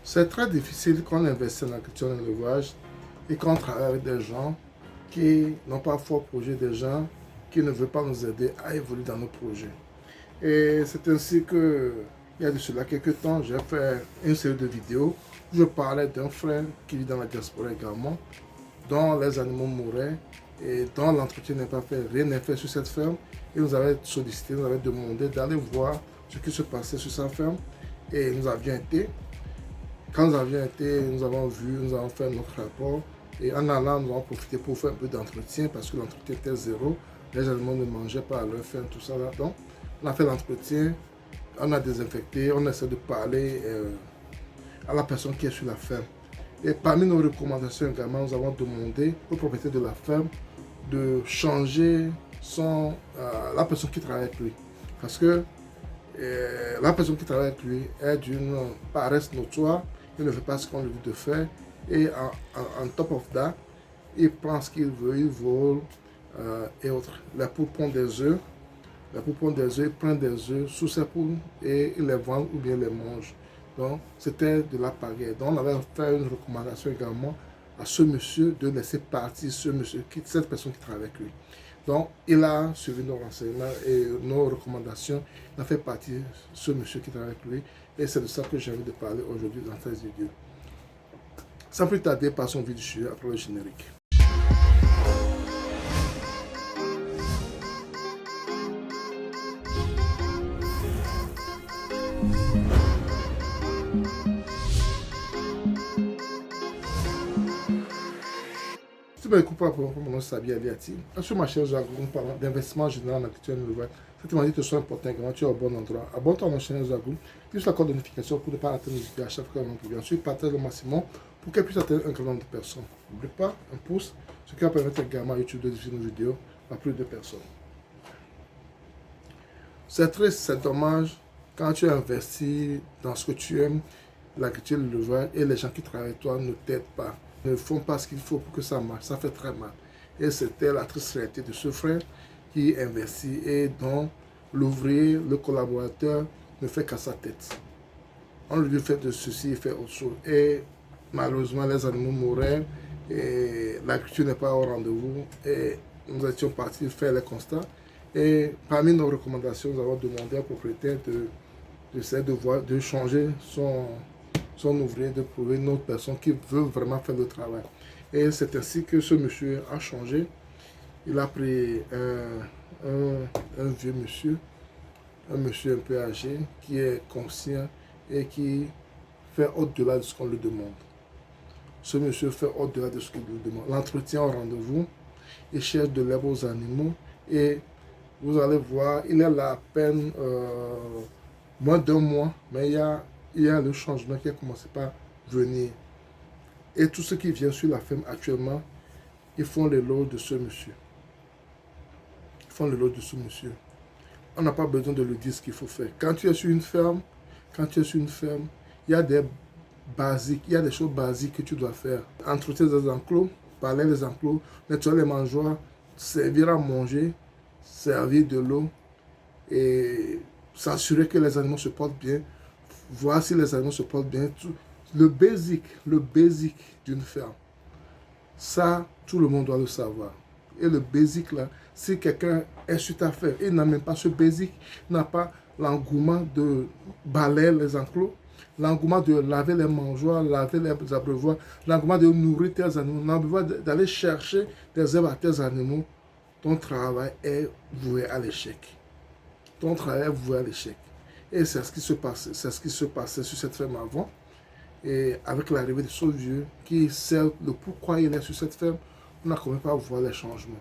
C'est très difficile quand on investit en agriculture et en élevage et qu'on travaille avec des gens qui n'ont pas fort projet, des gens qui ne veulent pas nous aider à évoluer dans nos projets. Et c'est ainsi que, il y a de cela quelques temps, j'ai fait une série de vidéos où je parlais d'un frère qui vit dans la diaspora également, dont les animaux mouraient et dont l'entretien n'est pas fait, rien n'est fait sur cette ferme. Il nous avait sollicité, nous avait demandé d'aller voir ce qui se passait sur sa ferme et nous avions été. Quand nous avions été, nous avons vu, nous avons fait notre rapport. Et en allant, nous avons profité pour faire un peu d'entretien parce que l'entretien était zéro. Les animaux ne mangeaient pas à leur faim, tout ça là. Donc, on a fait l'entretien, on a désinfecté, on essaie de parler à la personne qui est sur la ferme. Et parmi nos recommandations également, nous avons demandé au propriétaire de la ferme de changer la personne qui travaille avec lui. Parce que la personne qui travaille avec lui est d'une paresse notoire, il ne fait pas ce qu'on lui dit de faire. Et en top of that, il prend ce qu'il veut, il vole et autres. Les poules pondent des œufs, il prend des œufs sous ses poules et il les vend ou bien les mange. Donc c'était de la pagaie. Donc on avait fait une recommandation également à ce monsieur de laisser partir cette personne qui travaille avec lui. Donc, il a suivi nos renseignements et nos recommandations. Il a fait partie de ce monsieur qui travaille avec lui. Et c'est de ça que j'ai envie de parler aujourd'hui dans cette vidéo. Sans plus tarder, passons au vif du sujet après le générique. Si vous m'écoutez pas pour mon nom, c'est Sabi Aliati. Sur ma chaîne, nous parlons d'investissement général en agriculture et en élevage. Si tu m'as dit que ce soit important, que tu es au bon endroit, abonne-toi à notre chaîne Zagoum, puis sur la corde de notification pour ne pas rater nos vidéos à chaque fois qu'on publie. Ensuite, partage le maximum pour qu'elle puisse atteindre un grand nombre de personnes. N'oublie pas, un pouce, ce qui va permettre également à YouTube de diffuser nos vidéos à plus de personnes. C'est triste, c'est dommage quand tu investis dans ce que tu aimes, l'agriculture, l'élevage, et les gens qui travaillent avec toi ne t'aident pas, ne font pas ce qu'il faut pour que ça marche. Ça fait très mal. Et c'était la triste réalité de ce frère qui investit et dont l'ouvrier, le collaborateur ne fait qu'à sa tête. On lui dit fait de ceci, il fait autre chose. Et malheureusement, les animaux mouraient et l'agriculture n'est pas au rendez-vous. Et nous étions partis faire les constats. Et parmi nos recommandations, nous avons demandé au propriétaire de changer son ouvrier, de trouver une autre personne qui veut vraiment faire le travail. Et c'est ainsi que ce monsieur a changé. Il a pris un vieux monsieur, un monsieur un peu âgé, qui est conscient et qui fait au-delà de ce qu'on lui demande. Ce monsieur fait au-delà de ce qu'on lui demande. L'entretien au rendez-vous, il cherche de l'herbe aux animaux et vous allez voir, il est là à peine moins d'un mois, mais il y a le changement qui a commencé par venir. Et tous ceux qui viennent sur la ferme actuellement, ils font l'éloge de ce monsieur. Ils font l'éloge de ce monsieur. On n'a pas besoin de lui dire ce qu'il faut faire. Quand tu es sur une ferme, il y a des basiques, il y a des choses basiques que tu dois faire. Entretenir les enclos, parler les enclos, nettoyer les mangeoires, servir à manger, servir de l'eau et s'assurer que les animaux se portent bien, voir si les animaux se portent bien. Le basic d'une ferme, ça, tout le monde doit le savoir. Et le basic là, si quelqu'un est sur ta ferme et n'a même pas ce basic, n'a pas l'engouement de balayer les enclos, l'engouement de laver les mangeoires, laver les abreuvoirs, l'engouement de nourrir tes animaux, l'engouement d'aller chercher des herbes à tes animaux, ton travail est voué à l'échec. Ton travail est voué à l'échec. Et c'est ce qui se passait, sur cette ferme avant. Et avec l'arrivée de ce vieux qui sait le pourquoi il est sur cette ferme, on a commencé à voir les changements.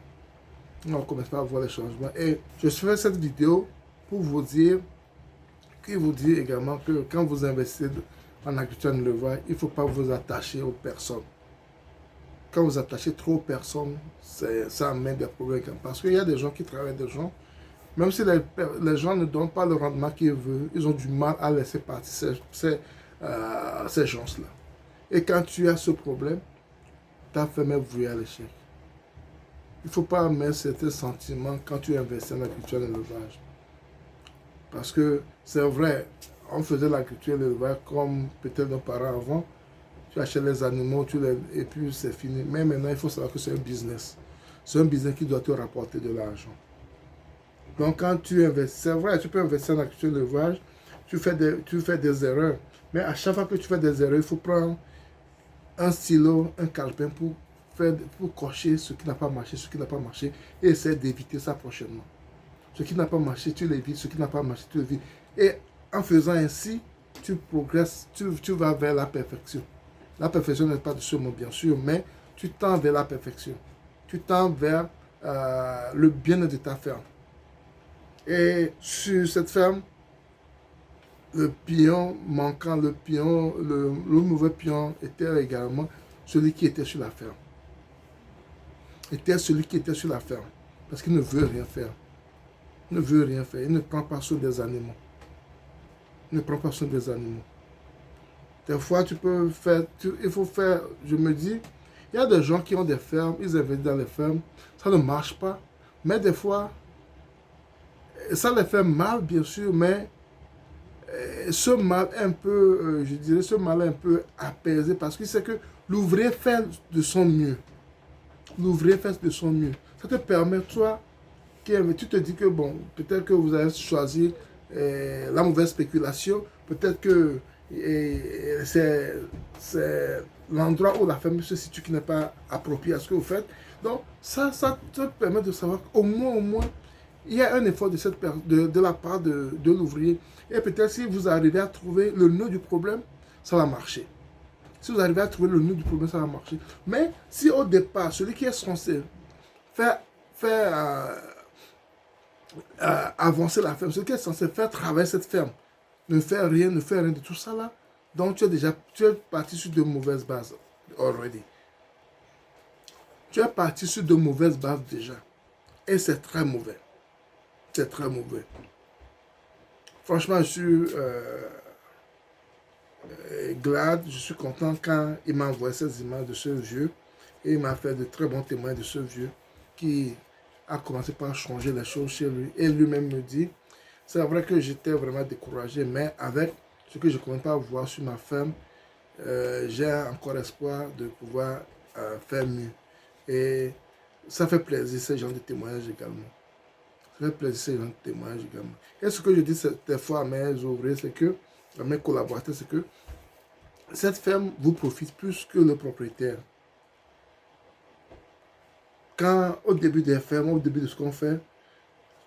Et je fais cette vidéo pour vous dire, également que quand vous investissez en agriculture et en élevage, il ne faut pas vous attacher aux personnes. Quand vous attachez trop aux personnes, ça amène des problèmes. Parce qu'il y a des gens qui travaillent avec des gens, même si les gens ne donnent pas le rendement qu'ils veulent, ils ont du mal à laisser partir ces gens-là. Et quand tu as ce problème, ta ferme est vouée à l'échec. Il ne faut pas mettre certains sentiments quand tu investis en agriculture et en élevage. Parce que c'est vrai, on faisait l'agriculture et l'élevage comme peut-être nos parents avant. Tu achètes les animaux, et puis c'est fini. Mais maintenant, il faut savoir que c'est un business. C'est un business qui doit te rapporter de l'argent. Donc, quand tu investis, c'est vrai, tu peux investir en agriculture et l'élevage, tu fais des erreurs. Mais à chaque fois que tu fais des erreurs, il faut prendre un stylo, un calepin pour cocher ce qui n'a pas marché, et essayer d'éviter ça prochainement. Ce qui n'a pas marché, tu l'évites. Ce qui n'a pas marché, tu l'évites. Et en faisant ainsi, tu progresses, tu vas vers la perfection. La perfection n'est pas de ce monde, bien sûr, mais tu tends vers la perfection. Tu tends vers le bien-être de ta ferme. Et sur cette ferme, le pion manquant, le mauvais pion était également celui qui était sur la ferme. Était celui qui était sur la ferme. Parce qu'il ne veut rien faire. Il ne veut rien faire. Il ne prend pas soin des animaux. Il ne prend pas soin des animaux. Des fois, il faut faire, je me dis, il y a des gens qui ont des fermes, ils investissent dans les fermes, ça ne marche pas. Mais des fois, ça les fait mal, bien sûr, mais ce mal un peu, je dirais, ce mal un peu apaisé parce qu'il sait que l'ouvrier fait de son mieux. L'ouvrier fait de son mieux. Ça te permet, toi, tu te dis que bon, peut-être que vous avez choisi la mauvaise spéculation, peut-être que c'est l'endroit où la ferme se situe qui n'est pas approprié à ce que vous faites. Donc, ça te permet de savoir qu'au moins, il y a un effort de la part de l'ouvrier. Et peut-être si vous arrivez à trouver le nœud du problème, ça va marcher. Si vous arrivez à trouver le nœud du problème, ça va marcher. Mais si au départ, celui qui est censé faire avancer la ferme, celui qui est censé faire travailler cette ferme, ne fait rien de tout ça là, donc tu es parti sur de mauvaises bases already. Tu es parti sur de mauvaises bases déjà. Et c'est très mauvais. C'est très mauvais. Franchement, je suis glad, je suis content quand il m'a envoyé ces images de ce vieux. Et il m'a fait de très bons témoignages de ce vieux qui a commencé par changer les choses chez lui. Et lui-même me dit, c'est vrai que j'étais vraiment découragé, mais avec ce que je ne commence pas à voir sur ma ferme, j'ai encore espoir de pouvoir faire mieux. Et ça fait plaisir, ces gens de témoignages également. Ça fait plaisir, ces gens de témoignages également. Et ce que je dis des fois à mes ouvriers, c'est que, à mes collaborateurs, c'est que cette ferme vous profite plus que le propriétaire. Quand au début des fermes, au début de ce qu'on fait,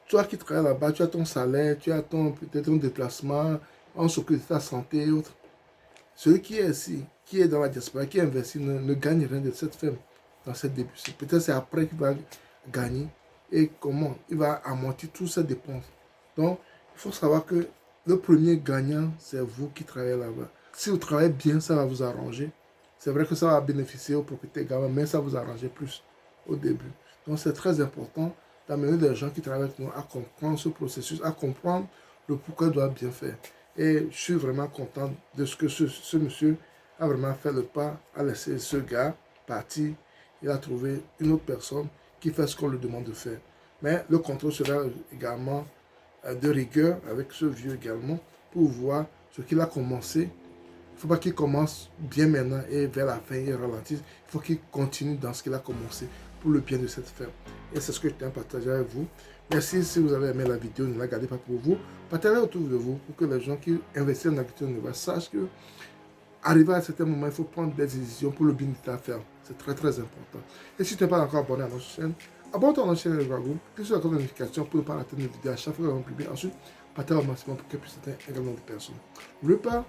toi qui travailles là-bas, tu as ton salaire, tu as peut-être ton déplacement, on s'occupe de ta santé et autres. Celui qui est ici, qui est dans la diaspora, qui investit, ne gagne rien de cette ferme dans cette début. Peut-être c'est après qu'il va gagner et comment il va amortir toutes ses dépenses. Donc, il faut savoir que le premier gagnant, c'est vous qui travaillez là-bas. Si vous travaillez bien, ça va vous arranger. C'est vrai que ça va bénéficier aux propriétaires également, mais ça va vous arranger plus au début. Donc, c'est très important d'amener des gens qui travaillent avec nous à comprendre ce processus, à comprendre le pourquoi il doit bien faire. Et je suis vraiment content de ce que ce monsieur a vraiment fait le pas, a laissé ce gars partir. Il a trouvé une autre personne qui fait ce qu'on lui demande de faire. Mais le contrôle sera également de rigueur avec ce vieux également pour voir ce qu'il a commencé. Il ne faut pas qu'il commence bien maintenant et vers la fin il ralentisse. Il faut qu'il continue dans ce qu'il a commencé pour le bien de cette ferme. Et c'est ce que je tiens à partager avec vous. Merci si vous avez aimé la vidéo, ne la gardez pas pour vous. Partagez autour de vous pour que les gens qui investissent en agriculture sachent que arrivé à un certain moment, il faut prendre des décisions pour le bien de ta ferme. C'est très très important. Et si tu n'es pas encore abonné à notre chaîne, abonne-toi à notre chaîne Group, clique sur la cloche de notification pour ne pas rater nos vidéos à chaque fois qu'on publie. Ensuite, partage au maximum pour qu'elle puisse atteindre un grand nombre de personnes. N'oubliez pas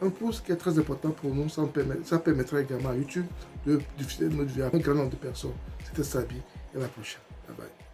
un pouce qui est très important pour nous, ça permettra également à YouTube de diffuser notre vidéo à un grand nombre de personnes. C'était Sabi et à la prochaine. Bye bye.